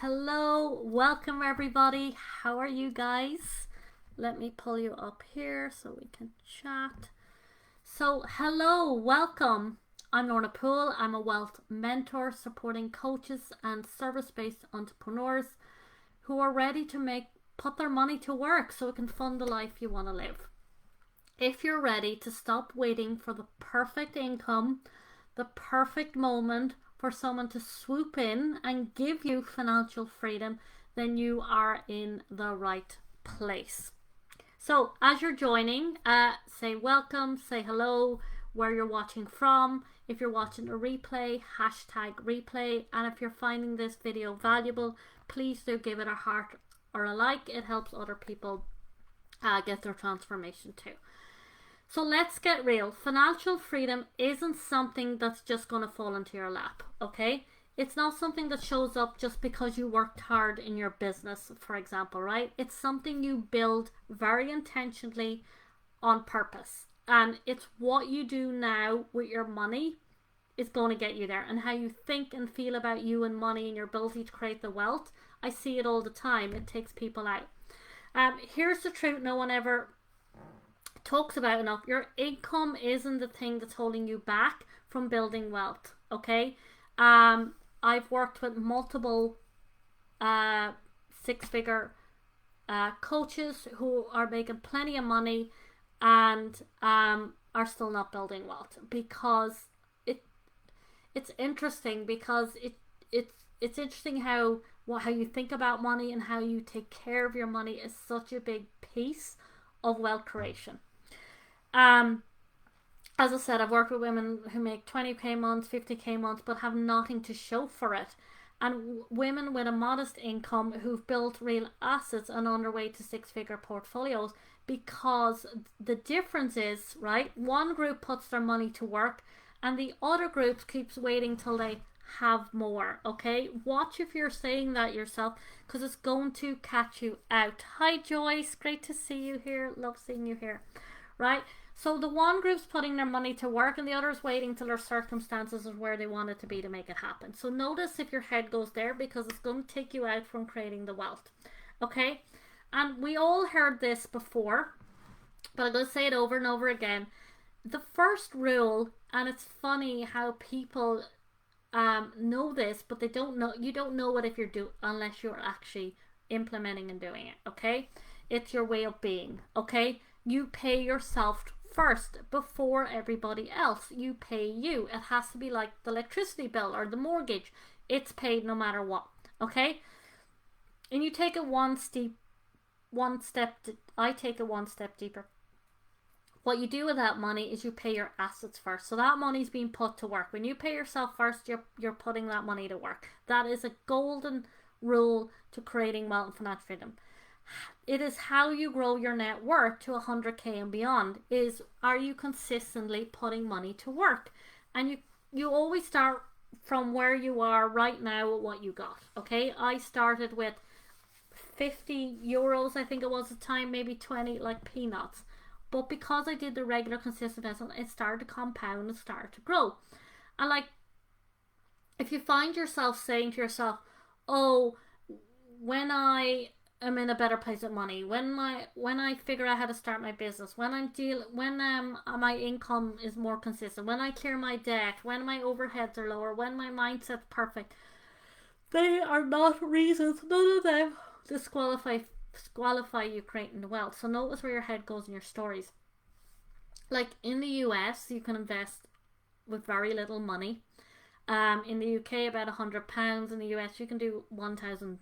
Hello, welcome everybody. How are you guys? Let me pull you up here so we can chat. So, hello, welcome. I'm Lorna Poole. I'm a wealth mentor supporting coaches and service-based entrepreneurs who are ready to put their money to work so it can fund the life you want to live. If you're ready to stop waiting for the perfect income, the perfect moment for someone to swoop in and give you financial freedom, then you are in the right place. So as you're joining, say welcome, say hello, where you're watching from. If you're watching a replay, hashtag replay. And if you're finding this video valuable, please do give it a heart or a like. It helps other people get their transformation too. So let's get real. Financial freedom isn't something that's just going to fall into your lap, okay? It's not something that shows up just because you worked hard in your business, for example, right? It's something you build very intentionally on purpose. And it's what you do now with your money is going to get you there. And how you think and feel about you and money and your ability to create the wealth. I see it all the time. It takes people out. Here's the truth no one ever talks about enough. Your income isn't the thing that's holding you back from building wealth, okay? I've worked with multiple six-figure coaches who are making plenty of money and are still not building wealth because it's interesting because it's interesting how you think about money and how you take care of your money is such a big piece of wealth creation. As I said, I've worked with women who make 20k months, 50k months, but have nothing to show for it. And women with a modest income who've built real assets and on their way to six-figure portfolios, because the difference is, right, one group puts their money to work and the other group keeps waiting till they have more, okay? Watch if you're saying that yourself because it's going to catch you out. Hi Joyce, great to see you here. Love seeing you here, right? So the one group's putting their money to work and the other's waiting till their circumstances is where they want it to be to make it happen. So notice if your head goes there because it's going to take you out from creating the wealth. Okay? And we all heard this before, but I'm going to say it over and over again. The first rule, and it's funny how people know this, but they don't know. You don't know it if you're unless you're actually implementing and doing it. Okay? It's your way of being. Okay? You pay yourself first before everybody else. You pay you. It has to be like the electricity bill or the mortgage. It's paid no matter what. Okay? And you take it I take it one step deeper. What you do with that money is you pay your assets first. So that money's being put to work. When you pay yourself first, you're putting that money to work. That is a golden rule to creating wealth and financial freedom. It is how you grow your net worth to 100k and beyond. Are you consistently putting money to work? And you always start from where you are right now with what you got. Okay, I started with 50 euros, I think it was at the time, maybe 20, like peanuts. But because I did the regular consistent investment, it started to compound and started to grow. And like, if you find yourself saying to yourself, oh, when I'm in a better place with money, when I figure out how to start my business, when my income is more consistent, when I clear my debt, when my overheads are lower, when my mindset's perfect, they are not reasons. None of them disqualify you creating the wealth. So notice where your head goes in your stories. Like in the US, you can invest with very little money. In the UK, about £100. In the US, you can do 1,000.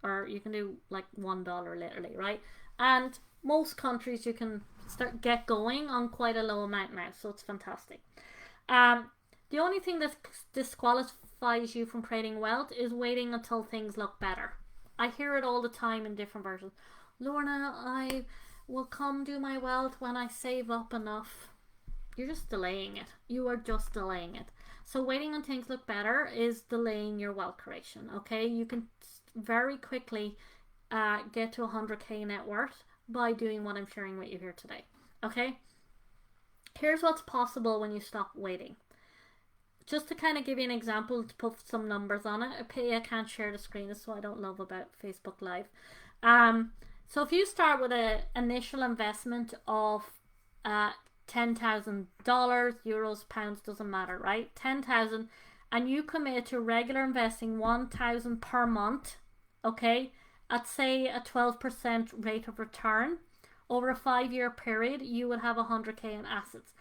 Or you can do like $1 literally, right? And most countries you can get going on quite a low amount now, so it's fantastic. The only thing that disqualifies you from creating wealth is waiting until things look better. I hear it all the time in different versions. Lorna, I will come do my wealth when I save up enough. You're just delaying it. You are just delaying it. So waiting on things look better is delaying your wealth creation. Okay, you can very quickly get to 100k net worth by doing what I'm sharing with you here today. Okay, here's what's possible when you stop waiting. just to kind of give you an example, to put some numbers on it. I can't share the screen. That's what I don't love about Facebook Live. So if you start with an initial investment of $10,000, euros, pounds, doesn't matter, right? 10,000, and you commit to regular investing 1,000 per month, okay, at say a 12% rate of return over a 5-year period, you would have 100k in assets.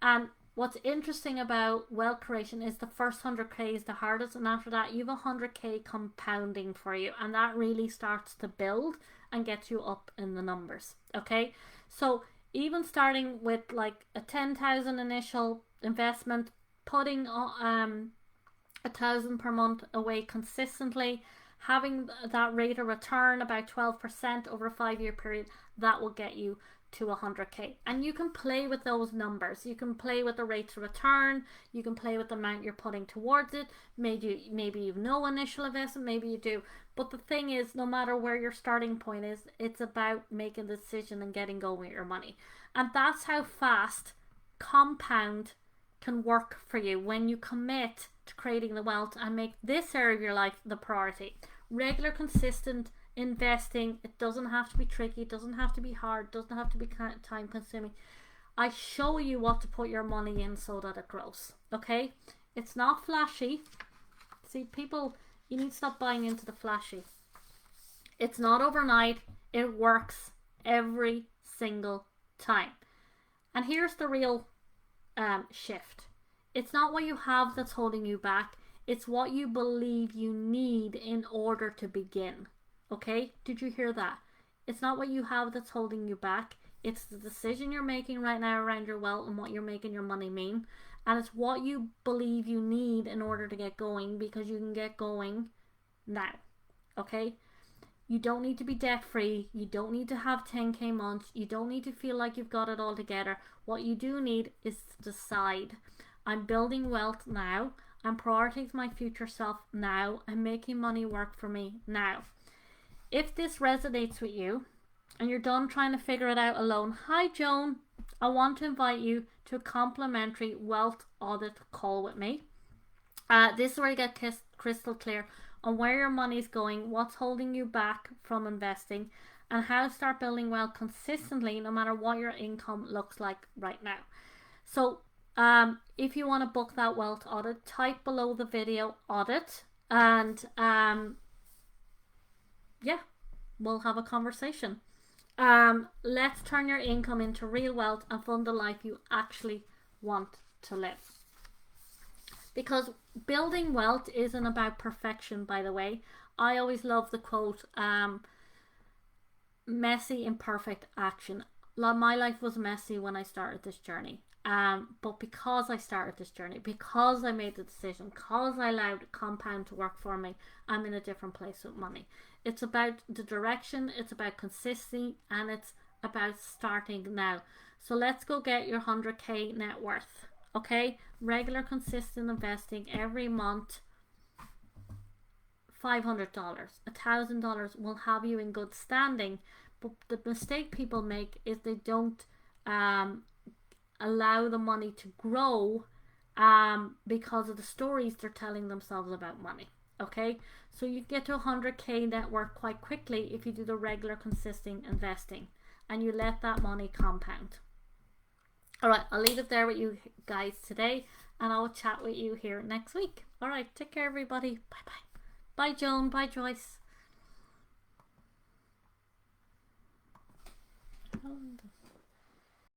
And what's interesting about wealth creation is the first 100k is the hardest, and after that you have 100k compounding for you, and that really starts to build and get you up in the numbers. Okay, so even starting with like a 10,000 initial investment, putting 1,000 per month away consistently, having that rate of return about 12% over a 5-year period, that will get you to 100k. And you can play with those numbers. You can play with the rate of return. You can play with the amount you're putting towards it. Maybe you've no initial investment, maybe you do. But the thing is, no matter where your starting point is, it's about making the decision and getting going with your money. And that's how fast compound can work for you when you commit to creating the wealth and make this area of your life the priority. Regular, consistent investing. It doesn't have to be tricky, it doesn't have to be hard, it doesn't have to be time consuming. I show you what to put your money in so that it grows. Okay, it's not flashy. See, people, you need to stop buying into the flashy. It's not overnight. It works every single time. And here's the real shift. It's not what you have that's holding you back, it's what you believe you need in order to begin. Okay, did you hear that? It's not what you have that's holding you back. It's the decision you're making right now around your wealth and what you're making your money mean. And it's what you believe you need in order to get going, because you can get going now. Okay? You don't need to be debt free. You don't need to have 10k months. You don't need to feel like you've got it all together. What you do need is to decide. I'm building wealth now. I'm prioritizing my future self now. I'm making money work for me now. If this resonates with you and you're done trying to figure it out alone, hi Joan, I want to invite you to a complimentary wealth audit call with me. This is where you get crystal clear on where your money is going, what's holding you back from investing, and how to start building wealth consistently no matter what your income looks like right now. So if you want to book that wealth audit, type below the video audit, and yeah, we'll have a conversation. Let's turn your income into real wealth and fund the life you actually want to live. Because building wealth isn't about perfection, by the way. I always love the quote, messy, imperfect action. My life was messy when I started this journey. But because I started this journey, because I made the decision, because I allowed compound to work for me, I'm in a different place with money. It's about the direction, it's about consistency, and it's about starting now. So let's go get your 100k net worth. Okay, regular consistent investing every month. $500, $1,000 will have you in good standing. But the mistake people make is they don't allow the money to grow because of the stories they're telling themselves about money. Okay, so you get to 100k net worth quite quickly if you do the regular consistent investing and you let that money compound. Alright, I'll leave it there with you guys today, and I'll chat with you here next week. Alright, take care everybody. Bye bye. Bye Joan, bye Joyce.